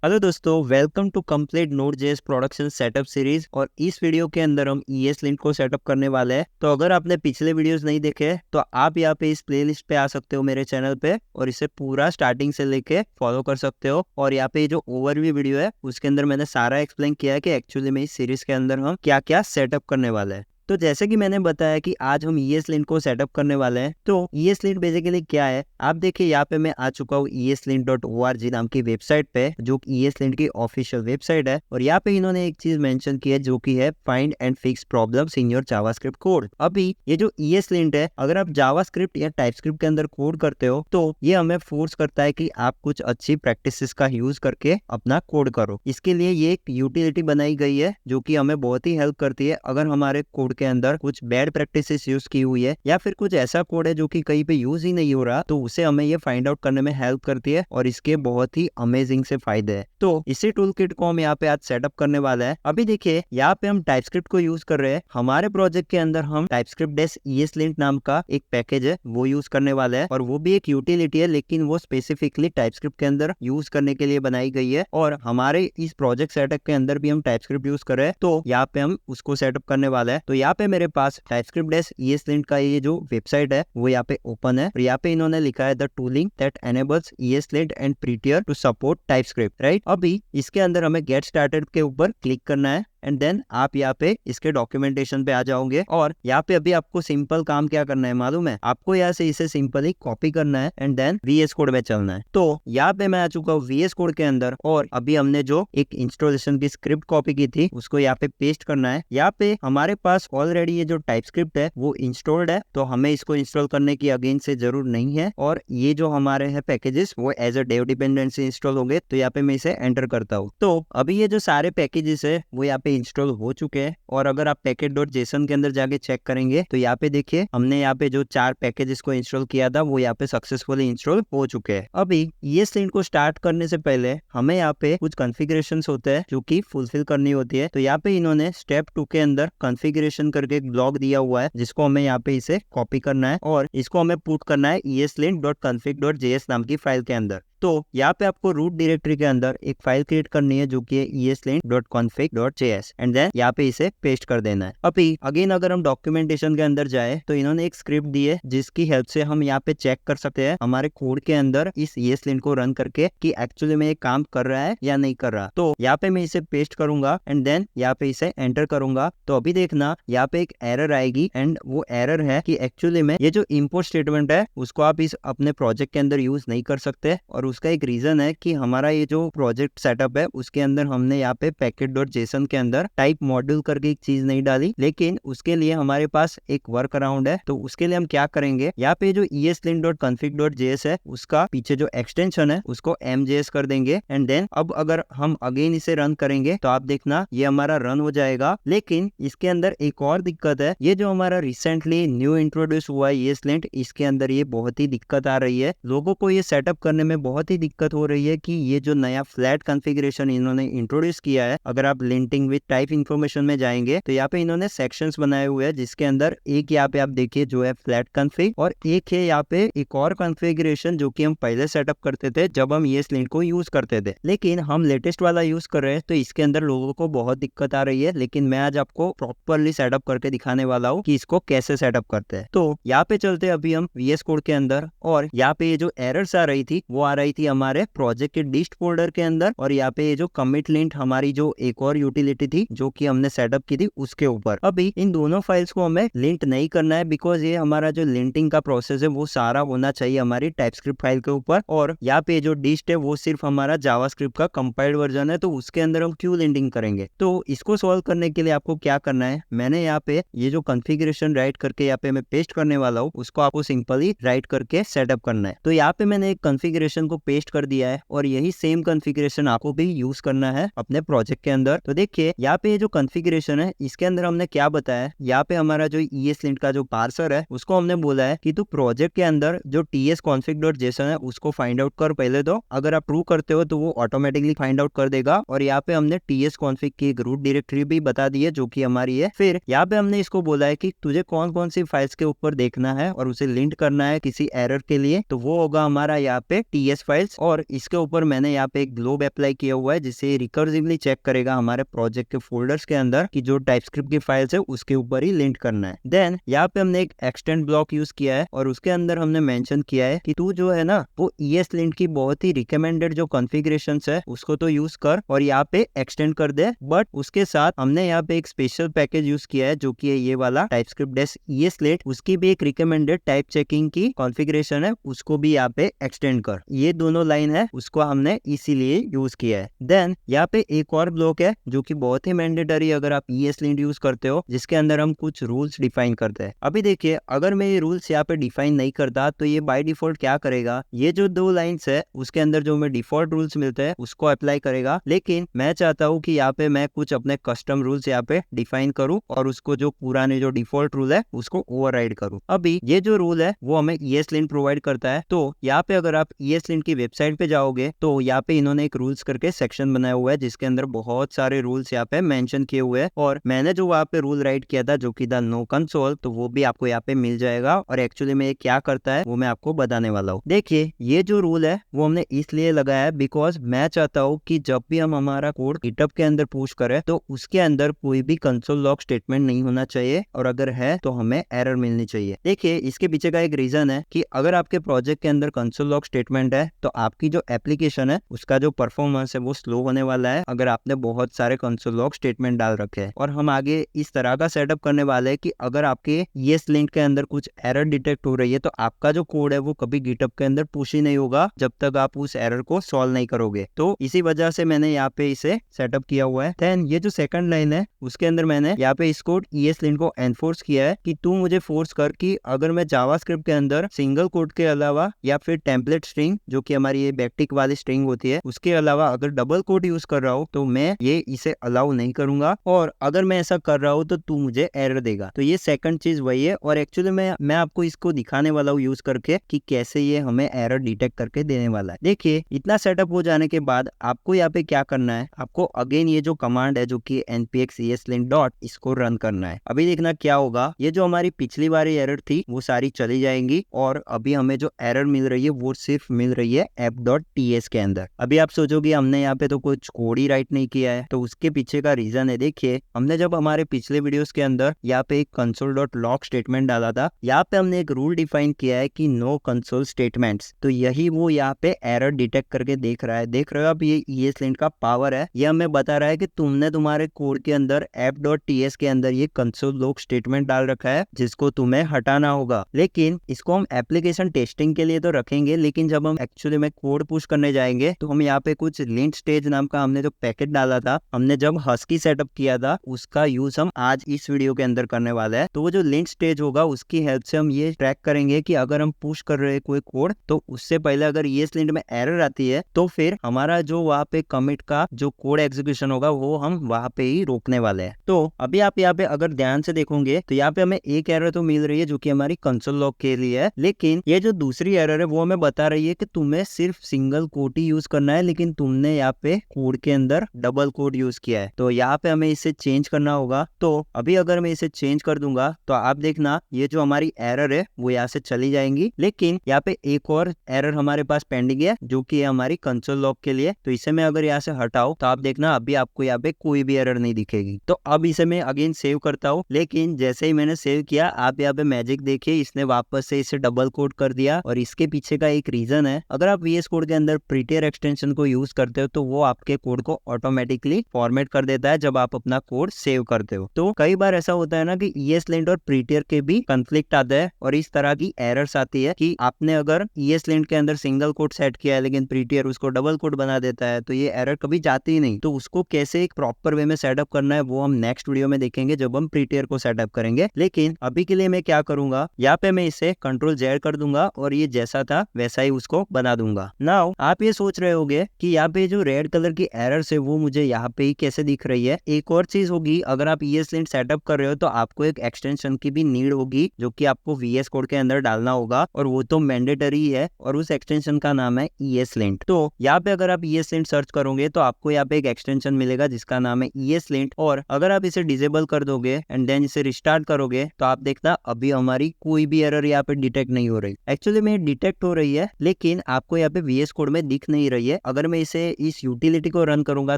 Hello दोस्तों, welcome to complete नोड.js production setup series. और इस वीडियो के अंदर हम ESLint को सेटअप करने वाले हैं। तो अगर आपने पिछले वीडियोस नहीं देखे तो आप यहाँ पे इस प्लेलिस्ट पे आ सकते हो मेरे चैनल पे, और इसे पूरा स्टार्टिंग से लेके फॉलो कर सकते हो। और यहाँ पे जो ओवरव्यू वीडियो है उसके अंदर मैंने सारा एक्सप्लेन किया है कि एक्चुअली में इस सीरीज के अंदर हम क्या क्या सेटअप करने वाले हैं। तो जैसे कि मैंने बताया कि आज हम ESLint को सेटअप करने वाले हैं। तो ESLint बेसिकली क्या है, आप देखिए यहाँ पे मैं आ चुका हूँ eslint.org नाम की वेबसाइट पे, जो ESLint की ऑफिशियल वेबसाइट है। और यहाँ पे इन्होंने एक चीज मेंशन की है जो कि है find and fix problems in your JavaScript code. अभी ये जो ESLint है, अगर आप जावास्क्रिप्ट या टाइपस्क्रिप्ट के अंदर कोड करते हो तो ये हमें फोर्स करता है कि आप कुछ अच्छी प्रैक्टिसेस का यूज करके अपना कोड करो। इसके लिए ये एक यूटिलिटी बनाई गई है जो कि हमें बहुत ही हेल्प करती है। अगर हमारे कोड के अंदर कुछ बैड प्रैक्टिसेस यूज की हुई है या फिर कुछ ऐसा कोड है जो कि कहीं पे यूज ही नहीं हो रहा, तो उसे हमें ये फाइंड आउट करने में हेल्प करती है। और इसके बहुत ही अमेजिंग से फायदे हैं। तो इसी टूल किट को हम यहाँ पे आज सेटअप करने वाला है। अभी देखिए यहाँ पे हम टाइपस्क्रिप्ट को यूज कर रहे हैं। हमारे प्रोजेक्ट के अंदर हम टाइपस्क्रिप्ट ESLint नाम का एक पैकेज है वो यूज करने वाले हैं, और वो भी एक यूटिलिटी है, लेकिन वो स्पेसिफिकली टाइपस्क्रिप्ट के अंदर यूज करने के लिए बनाई गई है। और हमारे इस प्रोजेक्ट सेटअप के अंदर भी हम टाइपस्क्रिप्ट यूज कर रहे हैं, तो यहाँ पे हम उसको सेटअप करने वाला है। तो यहाँ पे मेरे पास टाइपस्क्रिप्ट ESLint का ये जो वेबसाइट है वो यहाँ पे ओपन है, और यहाँ पे इन्होंने लिखा है the tooling that enables ESLint and Prettier to support TypeScript, right. अभी इसके अंदर हमें गेट स्टार्टेड के ऊपर क्लिक करना है, एंड देन आप यहाँ पे इसके डॉक्यूमेंटेशन पे आ जाओगे। और यहाँ पे अभी आपको सिंपल काम क्या करना है मालूम है, आपको यहाँ से इसे सिंपली कॉपी करना है एंड देन VS कोड में चलना है। तो यहाँ पे मैं आ चुका हूँ VS कोड के अंदर, और अभी हमने जो एक इंस्टॉलेशन की स्क्रिप्ट कॉपी की थी उसको यहाँ पे पेस्ट करना है। यहाँ पे हमारे पास ऑलरेडी ये जो टाइपस्क्रिप्ट है वो इंस्टॉल्ड है, तो हमें इसको इंस्टॉल करने की अगेन से जरूर नहीं है। और ये जो हमारे हैं पैकेजेस वो as a dev dependency install होंगे। तो यहाँ पे मैं इसे एंटर करता हूँ। तो अभी ये जो सारे पैकेजेस है वो यहाँ पे इंस्टॉल हो चुके हैं। और अगर आप package.json के अंदर जाके चेक करेंगे तो यहाँ पे देखिए हमने यहाँ पे जो 4 पैकेजेस को इंस्टॉल किया था वो यहाँ पे सक्सेसफुली इंस्टॉल हो चुके हैं। अभी ESLint को स्टार्ट करने से पहले हमें यहाँ पे कुछ कॉन्फ़िगरेशंस होते हैं जो कि फुलफिल करनी होती है। तो यहाँ पे इन्होंने स्टेप 2 के अंदर कॉन्फ़िगरेशन करके एक ब्लॉक दिया हुआ है, जिसको हमें यहाँ पे इसे कॉपी करना है और इसको हमें पुट करना है eslint.config.js नाम की फाइल के अंदर। तो यहाँ पे आपको रूट डायरेक्टरी के अंदर एक फाइल क्रिएट करनी है जो कि है eslint.config.js, एंड देन यहाँ पे इसे पेस्ट कर देना है। अभी अगेन अगर हम डॉक्यूमेंटेशन के अंदर जाए तो इन्होंने एक स्क्रिप्ट दी है जिसकी हेल्प से हम यहाँ पे चेक कर सकते हैं हमारे कोड के अंदर इस ESLint को रन करके कि एक्चुअली में ये काम कर रहा है या नहीं कर रहा। तो यहाँ पे मैं इसे पेस्ट करूंगा एंड देन यहाँ पे इसे एंटर करूंगा। तो अभी देखना यहाँ पे एक एरर आएगी, एंड वो एरर है कि एक्चुअली में ये जो इम्पोर्ट स्टेटमेंट है उसको आप इस अपने प्रोजेक्ट के अंदर यूज नहीं कर सकते। और उसका एक रीजन है कि हमारा ये जो प्रोजेक्ट सेटअप है उसके अंदर हमने यहाँ पे package.json के अंदर टाइप मॉड्यूल करके एक चीज नहीं डाली, लेकिन उसके लिए हमारे पास एक वर्क अराउंड है। तो उसके लिए हम क्या करेंगे, यहाँ पे जो eslint.config.js है उसका पीछे जो एक्सटेंशन है उसको mjs कर देंगे, एंड देन अब अगर हम अगेन इसे रन करेंगे तो आप देखना ये हमारा रन हो जाएगा। लेकिन इसके अंदर एक और दिक्कत है, ये जो हमारा रिसेंटली न्यू इंट्रोड्यूस हुआ है ESLint, इसके अंदर ये बहुत ही दिक्कत आ रही है। लोगों को ये सेटअप करने में बहुत ही दिक्कत हो रही है कि ये जो नया फ्लैट कॉन्फ़िगरेशन इन्होंने इंट्रोड्यूस किया है, अगर आप लिंटिंग विद टाइप इन्फॉर्मेशन में जाएंगे तो यहाँ पे इन्होंने सेक्शंस बनाए हुए हैं, जिसके अंदर एक यहाँ पे आप देखिए जो है फ्लैट कॉन्फ़िग, और एक है यहाँ पे एक और कॉन्फ़िगरेशन जो कि हम पहले सेटअप करते थे जब हम ESLint को यूज करते थे, लेकिन हम लेटेस्ट वाला यूज कर रहे हैं। तो इसके अंदर लोगों को बहुत दिक्कत आ रही है, लेकिन मैं आज आपको प्रॉपरली सेटअप करके दिखाने वाला हूँ कि इसको कैसे सेटअप करते हैं। तो यहाँ पे चलते अभी हम VS कोड के अंदर, और यहाँ पे ये जो एरर्स आ रही थी वो आ रही थी हमारे प्रोजेक्ट के डिस्ट फोल्डर के अंदर, और यहाँ पे ये जो कमिट लिंट हमारी जो एक और यूटिलिटी थी जो कि हमने सेटअप की थी उसके ऊपर। अभी इन दोनों फाइल्स को हमें लिंट नहीं करना है, बिकॉज ये हमारा जो लिंटिंग का प्रोसेस है वो सारा होना चाहिए हमारी टाइपस्क्रिप्ट फाइल के ऊपर। और यहाँ पे जो डिस्ट है वो सिर्फ हमारा जावास्क्रिप्ट का कंपाइल्ड वर्जन है, तो उसके अंदर हम क्यों लिंटिंग करेंगे। तो इसको सॉल्व करने के लिए आपको क्या करना है, मैंने यहाँ पे ये जो कॉन्फ़िगरेशन राइट करके यहाँ पे मैं पेस्ट करने वाला हूँ उसको आपको सिंपली राइट करके सेटअप करना है। तो यहाँ पे मैंने एक कॉन्फ़िगरेशन को पेस्ट कर दिया है, और यही सेम कॉन्फ़िगरेशन आपको भी यूज करना है अपने प्रोजेक्ट के अंदर। तो देखिए यहाँ पे ये जो कॉन्फ़िगरेशन है इसके अंदर हमने क्या बताया, यहाँ पे हमारा जो ESLint का जो पार्सर है उसको हमने बोला है कि तू प्रोजेक्ट के अंदर जो tsconfig.json है उसको फाइंड आउट कर पहले। तो अगर आप ट्रू करते हो तो वो ऑटोमेटिकली फाइंड आउट कर देगा। और यहाँ पे हमने tsconfig की एक रूट डायरेक्टरी भी बता दी है जो कि हमारी है। फिर यहाँ पे हमने इसको बोला है कि तुझे कौन कौन सी फाइल्स के ऊपर देखना है और उसे लिंक करना है किसी एरर के लिए, तो वो होगा हमारा यहाँ पे TS फाइल्स, और इसके ऊपर मैंने यहाँ पे एक ग्लोब अप्लाई किया हुआ है जिससे रिकर्सिवली चेक करेगा हमारे प्रोजेक्ट के फोल्डर्स के अंदर कि जो टाइपस्क्रिप्ट की फाइल्स है उसके ऊपर ही लिंक करना है। देन यहाँ पे हमने एक एक्सटेंड ब्लॉक यूज किया है और उसके अंदर हमने मेंशन किया है कि तू जो है ना वो ESLint की बहुत ही रिकमेंडेड जो कॉन्फ़िगरेशंस है उसको तो यूज कर और यहाँ पे एक्सटेंड कर दे, बट उसके साथ हमने यहाँ पे एक स्पेशल पैकेज यूज किया है जो कि है ये वाला TypeScript-ESLint, उसकी भी एक रिकमेंडेड टाइप चेकिंग की कॉन्फ़िगरेशन है, उसको भी यहाँ पे एक्सटेंड कर। ये दोनों लाइन है उसको हमने इसीलिए यूज किया है। देन यहाँ पे एक और ब्लॉक है जो कि बहुत ही मैंडेटरी अगर आप ESLint यूज करते हो, जिसके अंदर हम कुछ रूल्स डिफाइन करते हैं। अभी देखिए अगर मैं ये रूल्स यहाँ पे डिफाइन नहीं करता तो ये बाय डिफॉल्ट क्या करेगा, ये जो 2 लाइन्स है उसके अंदर जो हमें डिफॉल्ट रूल्स मिलते हैं उसको अप्लाई करेगा, लेकिन मैं चाहता हूँ कि यहाँ पे मैं कुछ अपने कस्टम रूल्स यहाँ पे डिफाइन करूँ और उसको जो पुराने जो डिफॉल्ट रूल है उसको ओवरराइड करूँ। अभी ये जो रूल है वो हमें ESLint प्रोवाइड करता है। तो यहाँ पे अगर आप ESLint की वेबसाइट पे जाओगे तो यहाँ पे इन्होंने एक रूल्स करके सेक्शन बनाया हुआ है जिसके अंदर बहुत सारे रूल्स यहाँ पे मेंशन किए हुए हैं, और मैंने जो वहाँ पे रूल राइट किया था जो कि द नो कंसोल, तो वो भी आपको यहाँ पे मिल जाएगा और एक्चुअली में ये क्या करता है वो मैं आपको बताने वाला हूँ। देखिए ये जो रूल है वो हमने इसलिए लगाया है बिकॉज मैं चाहता हूँ कि जब भी हम हमारा कोड गिटहब के अंदर पुश करें तो उसके अंदर कोई भी कंसोल लॉग स्टेटमेंट नहीं होना चाहिए, और अगर है तो हमें एरर मिलनी चाहिए। देखिए इसके पीछे का एक रीजन है कि अगर आपके प्रोजेक्ट के अंदर कंसोल लॉग स्टेटमेंट है तो आपकी जो एप्लीकेशन है उसका जो परफॉर्मेंस है वो स्लो होने वाला है अगर आपने बहुत सारे कंसोल लॉग स्टेटमेंट डाल रखे हैं। और हम आगे इस तरह का सेटअप करने वाले हैं कि अगर आपके ESLint के अंदर कुछ एरर डिटेक्ट हो रही है तो आपका जो कोड है वो कभी गिटहब के अंदर पुश ही नहीं होगा जब तक आप उस एरर को सॉल्व नहीं करोगे। तो इसी वजह से मैंने यहाँ पे इसे सेटअप किया हुआ है। देन ये जो सेकंड लाइन है उसके अंदर मैंने यहाँ पे इस कोड ESLint को एनफोर्स किया है कि तू मुझे फोर्स कर कि अगर मैं जावास्क्रिप्ट के अंदर सिंगल कोड के अलावा या फिर टेम्पलेट स्ट्रिंग जो कि हमारी ये बैकटिक वाली स्ट्रिंग होती है उसके अलावा अगर डबल कोड यूज कर रहा हूँ तो मैं ये इसे अलाउ नहीं करूंगा, और अगर मैं ऐसा कर रहा हूँ तो तू मुझे एरर देगा। तो ये सेकंड चीज वही है, और एक्चुअली मैं आपको इसको दिखाने वाला हूँ यूज करके कि कैसे ये हमें एरर डिटेक्ट करके देने वाला है। देखिए इतना सेटअप हो जाने के बाद आपको यहाँ पे क्या करना है, आपको अगेन ये जो कमांड है जो कि npx ESLint डॉट इसको रन करना है। अभी देखना क्या होगा, ये जो हमारी पिछली बारी एरर थी वो सारी चली जाएंगी और अभी हमें जो एरर मिल रही है वो सिर्फ मिल रही है app.ts के अंदर। अभी आप सोचोगे हमने यहाँ पे तो कुछ कोड ही राइट नहीं किया है, तो उसके पीछे का रीजन है। देखिए हमने जब हमारे पिछले वीडियोस के अंदर यहाँ पे एक console.log स्टेटमेंट डाला था, यहाँ पे हमने एक रूल डिफाइन किया है कि नो कंसोल स्टेटमेंट्स, तो यही वो यहाँ पे एरर डिटेक्ट करके देख रहा है। देख रहे हो आप, ये ESLint का पावर है। ये हमें बता रहा है कि तुमने तुम्हारे कोड के अंदर app.ts के अंदर ये console.log स्टेटमेंट डाल रखा है जिसको तुम्हें हटाना होगा। लेकिन इसको हम एप्लीकेशन टेस्टिंग के लिए तो रखेंगे, लेकिन जब हम एक्चुअली में कोड पुश करने जाएंगे तो हम यहाँ पे कुछ लिंट स्टेज नाम का हमने जो पैकेट डाला था, हमने जब हस्की सेटअप किया था, उसका यूज हम आज इस वीडियो के अंदर करने वाले हैं। तो वो जो लिंट स्टेज होगा उसकी हेल्प से हम ये ट्रैक करेंगे कि अगर हम पुश कर रहे हैं कोई कोड तो उससे पहले अगर ESLint में एरर आती है तो फिर हमारा जो वहाँ पे कमिट का जो कोड एग्जीक्यूशन होगा वो हम वहाँ पे ही रोकने वाले हैं। तो अभी आप यहाँ पे अगर ध्यान से देखोगे तो यहाँ पे हमें एक एरर तो मिल रही है जो कि हमारी कंसोल लॉग के लिए है, लेकिन ये जो दूसरी एरर है वो हमें बता रही है कि तुम्हें सिर्फ सिंगल कोड ही यूज करना है, लेकिन तुमने यहाँ पे कोड के अंदर डबल कोड यूज किया है। तो यहाँ पे हमें इसे चेंज करना होगा। तो अभी अगर मैं इसे चेंज कर दूंगा तो आप देखना ये जो हमारी एरर है वो यहाँ से चली जाएंगी, लेकिन यहाँ पे एक और एरर हमारे पास पेंडिंग है जो कि है हमारी कंसोल लॉग के लिए। तो इसे मैं अगर यहाँ से हटाऊं तो आप देखना अभी आपको यहाँ पे कोई भी एरर नहीं दिखेगी। तो अब इसे मैं अगेन सेव करता हूँ, लेकिन जैसे ही मैंने सेव किया आप यहाँ पे मैजिक देखिए, इसने वापस से इसे डबल कोड कर दिया। और इसके पीछे का एक रीजन है, अगर आप VS कोड के अंदर प्रीटियर एक्सटेंशन को यूज करते हो तो वो आपके कोड को ऑटोमेटिकली फॉर्मेट कर देता है जब आप अपना कोड सेव करते हो। तो कई बार ऐसा होता है ना कि ESLint और प्रीटियर के भी कंफ्लिक्ट आता है और इस तरह की एरर्स आती है कि आपने अगर ESLint के अंदर सिंगल कोड सेट किया है लेकिन प्रीटियर उसको डबल कोड बना देता है, तो ये एरर कभी जाती ही नहीं। तो उसको कैसे एक प्रॉपर वे में सेटअप करना है वो हम नेक्स्ट वीडियो में देखेंगे जब हम प्रीटियर को सेटअप करेंगे। लेकिन अभी के लिए मैं क्या करूंगा, यहाँ पे मैं इसे Ctrl-Z कर दूंगा और ये जैसा था वैसा ही उसको बना दूंगा। नाउ आप ये सोच रहे होगे कि यहाँ पे जो रेड कलर की एरर्स है वो मुझे यहाँ पे ही कैसे दिख रही है। एक और चीज होगी, अगर आप ESLint सेटअप कर रहे हो तो आपको एक एक्सटेंशन की भी नीड होगी जो कि आपको VS कोड के अंदर डालना होगा, और वो तो मैंडेटरी है, और उस एक्सटेंशन का नाम है ESLint। तो यहाँ पे अगर आप ESLint सर्च करोगे तो आपको यहाँ पे एक एक्सटेंशन मिलेगा जिसका नाम है ESLint, और अगर आप इसे डिसेबल कर दोगे एंड देन इसे रिस्टार्ट करोगे तो आप देखना अभी हमारी कोई भी एरर यहाँ पे डिटेक्ट नहीं हो रही। एक्चुअली में डिटेक्ट हो रही है, लेकिन आपको यहाँ पे VS कोड में दिख नहीं रही है। अगर मैं इसे इस यूटिलिटी को रन करूंगा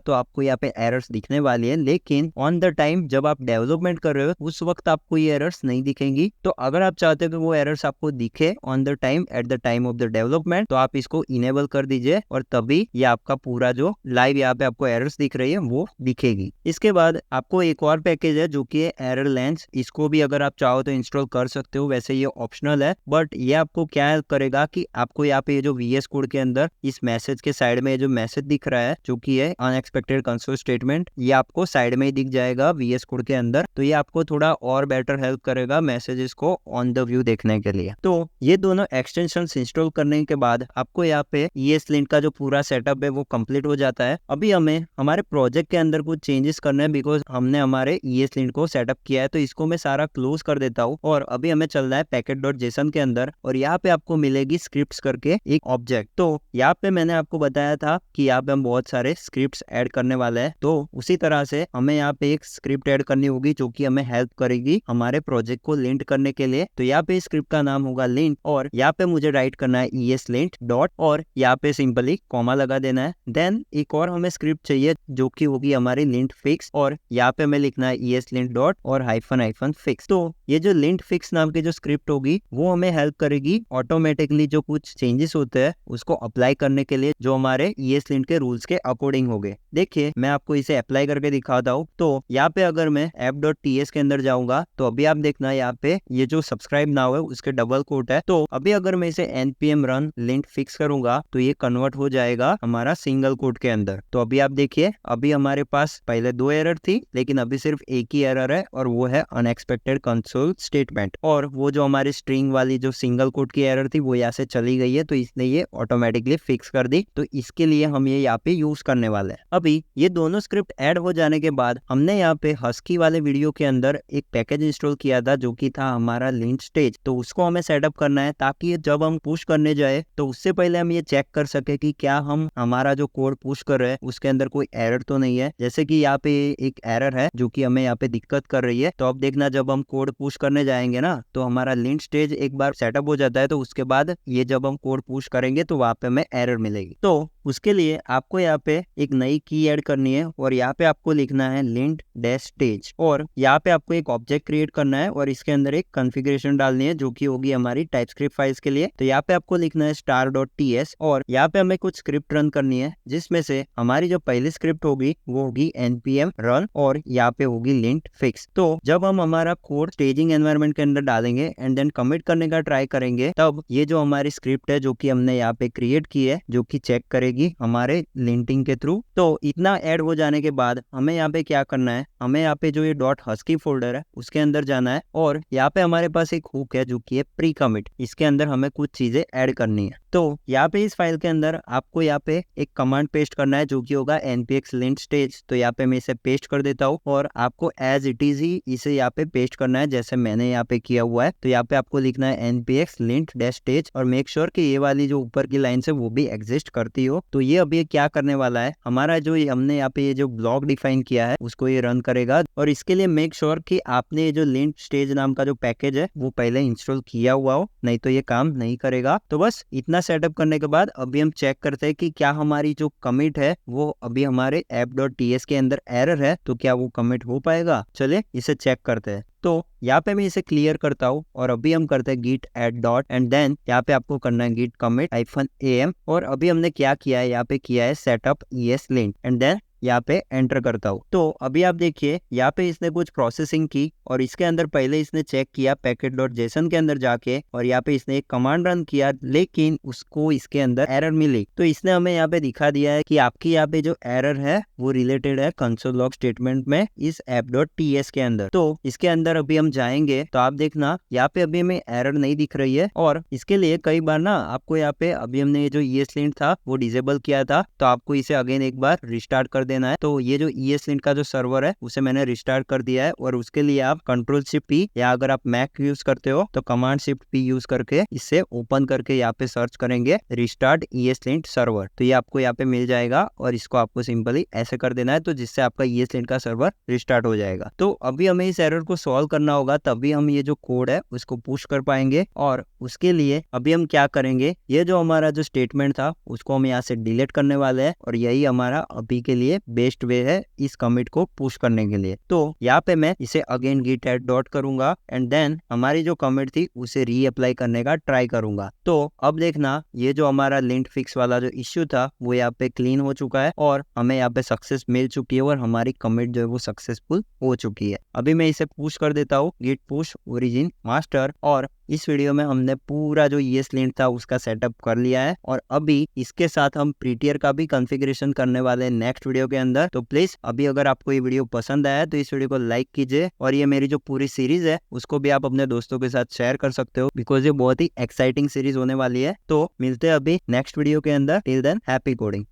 तो आपको यहाँ पे एरर्स दिखने वाली है, लेकिन ऑन द टाइम जब आप डेवलपमेंट कर रहे हो उस वक्त आपको ये एरर्स नहीं दिखेंगी। तो अगर आप चाहते हो कि वो एरर्स आपको दिखे on the time at the time of the development, तो आप इसको इनेबल कर दीजिए और तभी ये आपका पूरा जो लाइव यहाँ पे आपको एरर्स दिख रही है वो दिखेगी। इसके बाद आपको एक और पैकेज है जो कि एरर लेंस। इसको भी अगर आप चाहो तो इंस्टॉल कर सकते हो, वैसे ये ऑप्शनल है, बट ये आपको क्या हेल्प करेगा कि आपको यहाँ पे ये जो VS कोड के अंदर इस मैसेज के साइड में जो मैसेज दिख रहा है जो कि है अनएक्सपेक्टेड कंसोल स्टेटमेंट, ये आपको साइड में ही दिख जाएगा VS कोड के अंदर। तो ये आपको थोड़ा और बेटर हेल्प करेगा मैसेजेस को ऑन द व्यू देखने के लिए। तो ये दोनों एक्सटेंशंस इंस्टॉल करने के बाद आपको यहाँ पे ESLint का जो पूरा सेटअप है वो कंप्लीट हो जाता है। अभी हमें हमारे प्रोजेक्ट के अंदर कुछ चेंजेस करने हैं बिकॉज हमने हमारे ESLint को सेटअप किया है। तो इसको मैं सारा क्लोज कर देता हूँ और अभी हमें चलना है packet.json के अंदर और यहाँ पे आपको मिलेगी स्क्रिप्ट्स करके एक ऑब्जेक्ट। तो यहाँ पे मैंने आपको बताया था कि यहाँ पे हम बहुत सारे स्क्रिप्ट्स ऐड करने वाले हैं, तो उसी तरह से हमें यहाँ पे एक स्क्रिप्ट ऐड करनी होगी जो कि हमें हेल्प करेगी हमारे प्रोजेक्ट को लिंट करने के लिए। तो यहाँ पे स्क्रिप्ट का नाम होगा लिंट और यहाँ पे मुझे राइट करना है ESLint डॉट और यहाँ पे सिंपली कॉमा लगा देना है। देन एक और हमें स्क्रिप्ट चाहिए जो कि होगी हमारी लिंट फिक्स और यहाँ पे हमें लिखना है ESLint डॉट और हाइफन फिक्स। तो ये जो लिंट फिक्स नाम की जो स्क्रिप्ट होगी वो हमें हेल्प करेगी ऑटोमेटिकली जो कुछ चेंजेस होते हैं उसको अप्लाई करने के लिए जो हमारे ESLint के रूल्स के अकॉर्डिंग हो गए। देखिए मैं आपको इसे अप्लाई करके दिखाता हूँ। तो यहाँ पे अगर मैं app.ts के अंदर जाऊंगा तो अभी आप देखना यहाँ पे ये जो सब्सक्राइब नाउ है उसके डबल कोट है। तो अभी अगर मैं इसे npm run lint fix करूंगा तो ये कन्वर्ट हो जाएगा हमारा सिंगल कोट के अंदर। तो अभी आप देखिए अभी हमारे पास पहले 2 एरर थी लेकिन अभी सिर्फ एक ही एरर है और वो है अनएक्सपेक्टेड कंसोल स्टेटमेंट, और वो जो हमारी स्ट्रिंग वाली जो सिंगल कोट की एरर थी वो यहाँ से चली गई है तो इसने ये ऑटोमेटिकली फिक्स कर दी। तो इसके लिए हम ये यहाँ पे यूज करने वाले हैं। अभी ये दोनों स्क्रिप्ट ऐड हो जाने के बाद हमने यहाँ पे हस्की वाले वीडियो के अंदर एक पैकेज इंस्टॉल किया था जो कि था हमारा लिंट स्टेज। तो उसको हमें सेटअप करना है ताकि जब हम पुश करने जाए तो उससे पहले हम ये चेक कर सके कि क्या हम हमारा जो कोड पुश कर रहे हैं उसके अंदर कोई एरर तो नहीं है। जैसे कि यहाँ पे एक एरर है जो कि हमें यहाँ पे दिक्कत कर रही है। तो अब देखना जब हम कोड पुश करने जाएंगे ना तो हमारा लिंट स्टेज एक बार सेटअप हो जाता है तो उसके बाद ये जब हम कोड पुश करेंगे तो वहां पे हमें एरर मिलेगी। तो उसके लिए आपको यहाँ पे एक नई की ऐड करनी है और यहाँ पे आपको लिखना है लिंट डैश स्टेज और यहाँ पे आपको एक ऑब्जेक्ट क्रिएट करना है और इसके अंदर एक कॉन्फ़िगरेशन डालनी है जो कि होगी हमारी टाइपस्क्रिप्ट फाइल्स के लिए। तो यहाँ पे आपको लिखना है star.ts और यहाँ पे हमें कुछ स्क्रिप्ट रन करनी है जिसमें से हमारी जो पहली स्क्रिप्ट होगी वो होगी npm run और यहाँ पे होगी लिंट फिक्स। तो जब हम हमारा कोड स्टेजिंग एनवायरनमेंट के अंदर डालेंगे एंड देन कमिट करने का ट्राई करेंगे तब ये जो हमारी स्क्रिप्ट है जो कि हमने यहाँ पे क्रिएट की है जो कि चेक करेगी हमारे लिंटिंग के थ्रू। तो इतना ऐड हो जाने के बाद हमें यहाँ पे क्या करना है, हमें यहाँ पे जो ये .husky फोल्डर है उसके अंदर जाना है और यहाँ पे हमारे पास एक हुक है जो कि है प्री कमिट। इसके अंदर हमें कुछ चीजें ऐड करनी है। तो यहाँ पे इस फाइल के अंदर आपको यहाँ पे एक कमांड पेस्ट करना है जो कि होगा npx lint stage। तो यहाँ पे मैं इसे पेस्ट कर देता हूँ और आपको एज इट इज ही इसे यहाँ पे पेस्ट करना है जैसे मैंने यहाँ पे किया हुआ है। तो यहाँ पे आपको लिखना है npx lint dash stage और मेक श्योर कि ये वाली जो ऊपर की लाइन है वो भी एग्जिस्ट करती हो। तो ये अभी क्या करने वाला है, हमारा जो हमने यहाँ पे ये जो ब्लॉक डिफाइन किया है उसको ये रन करेगा और इसके लिए मेक श्योर कि आपने ये जो लिंट स्टेज नाम का जो पैकेज है वो पहले इंस्टॉल किया हुआ हो, नहीं तो ये काम नहीं करेगा। तो बस इतना सेटअप करने के बाद अभी हम चेक करते हैं कि क्या हमारी जो कमिट है वो अभी हमारे app.ts के अंदर एरर है तो क्या वो कमिट हो पाएगा। चलिए इसे चेक करते हैं। तो यहाँ पे मैं इसे क्लियर करता हूँ और अभी हम करते हैं git add dot and then यहाँ पे आपको करना है git commit -am और अभी हमने क्या किया है, यहाँ पे किया है setup ESLint एंड देन यहाँ पे एंटर करता हूँ। तो अभी आप देखिए यहाँ पे इसने कुछ प्रोसेसिंग की और इसके अंदर पहले इसने चेक किया packet.json के अंदर जाके और यहाँ पे इसने एक कमांड रन किया लेकिन उसको इसके अंदर एरर मिली। तो इसने हमें यहाँ पे दिखा दिया है कि आपकी यहाँ पे जो एरर है वो रिलेटेड है कंसोल लॉग स्टेटमेंट में इस app.ts के अंदर। तो इसके अंदर अभी हम जाएंगे तो आप देखना यहाँ पे अभी हमें एरर नहीं दिख रही है और इसके लिए कई बार ना आपको यहाँ पे अभी हमने ये जो ESLint था वो डिसेबल किया था तो आपको इसे अगेन एक बार रिस्टार्ट कर देना है। तो ये जो ESLint का जो सर्वर है उसे मैंने रिस्टार्ट कर दिया है और उसके लिए आप Ctrl+Shift+P या अगर आप मैक यूज करते हो तो Command+Shift+P यूज करके इसे ओपन करके यहाँ पे सर्च करेंगे रिस्टार्ट ESLint सर्वर, तो ये आपको यहाँ पे मिल जाएगा और इसको आपको सिंपली ऐसे कर देना है, तो जिससे आपका ESLint का सर्वर रिस्टार्ट हो जाएगा। तो अभी हमें इस एरर को सॉल्व करना होगा, तभी हम ये जो कोड है उसको पुश कर पाएंगे। और उसके लिए अभी हम क्या करेंगे, ये जो हमारा जो स्टेटमेंट था उसको हम यहाँ से डिलीट करने वाले हैं और यही हमारा अभी के लिए बेस्ट वे है इस कमिट को पुश करने के लिए। तो यहाँ पे मैं इसे अगेन git add डॉट करूंगा एंड देन हमारी जो कमिट थी उसे रीअप्लाई करने का ट्राई करूंगा। तो अब देखना ये जो हमारा लिंट फिक्स वाला जो इश्यू था वो यहाँ पे क्लीन हो चुका है और हमें यहाँ पे सक्सेस मिल चुकी है और हमारी कमिट जो है वो सक्सेसफुल हो चुकी है। अभी मैं इसे पुश कर देता हूँ git push origin master और इस वीडियो में हमने पूरा जो ESLint था उसका सेटअप कर लिया है और अभी इसके साथ हम प्रीटियर का भी कॉन्फ़िगरेशन करने वाले हैं नेक्स्ट वीडियो के अंदर। तो प्लीज अभी अगर आपको ये वीडियो पसंद आया है तो इस वीडियो को लाइक कीजिए और ये मेरी जो पूरी सीरीज है उसको भी आप अपने दोस्तों के साथ शेयर कर सकते हो बिकॉज ये बहुत ही एक्साइटिंग सीरीज होने वाली है। तो मिलते हैं अभी नेक्स्ट वीडियो के अंदर। Till than happy coding.